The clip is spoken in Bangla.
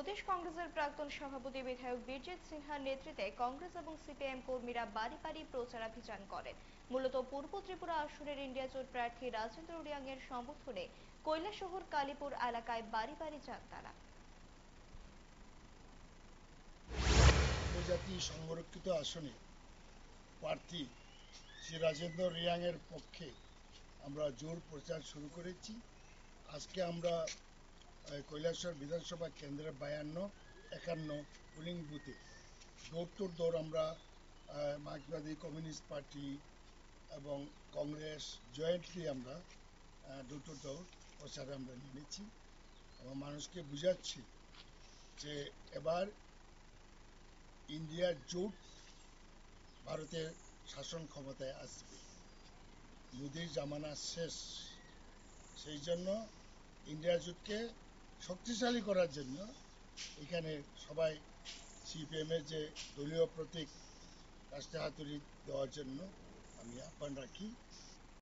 প্রদেশ কংগ্রেসের প্রাক্তন সভাপতি বিধায়ক বীরজিৎ সিনহার নেতৃত্বে কংগ্রেস এবং সিপিআইএম কর্মীরা বাড়ি বাড়ি প্রচারাভিযান করেন। মূলত পূর্ব ত্রিপুরা আসনের ইন্ডিয়া জোট প্রার্থী রাজেন্দ্র রিয়াং এর সমর্থনে কৈলাসহর কালীপুর এলাকায় বাড়ি বাড়ি যান তারা। উপজাতি সংরক্ষিত আসনে প্রার্থী শ্রী রাজেন্দ্র রিয়াং এর পক্ষে আমরা জোর প্রচার শুরু করেছি। আজকে আমরা কৈলাসহর বিধানসভা কেন্দ্রের 52-51 পোলিং বুথে ডোর টু ডোর আমরা মার্ক্সবাদী কমিউনিস্ট পার্টি এবং কংগ্রেস জয়েন্টলি আমরা ডোর টু ডোর প্রচারে আমরা নেমেছি এবং মানুষকে বুঝাচ্ছি যে এবার ইন্ডিয়ার জোট ভারতের শাসন ক্ষমতায় আসবে, মোদির জামানা শেষ। সেই জন্য ইন্ডিয়া জোটকে শক্তিশালী করার জন্য এখানে সবাই সিপিএমের যে দলীয় প্রতীক রাষ্ট্রে হাতুড়ি দেওয়ার জন্য আমি আহ্বান রাখি।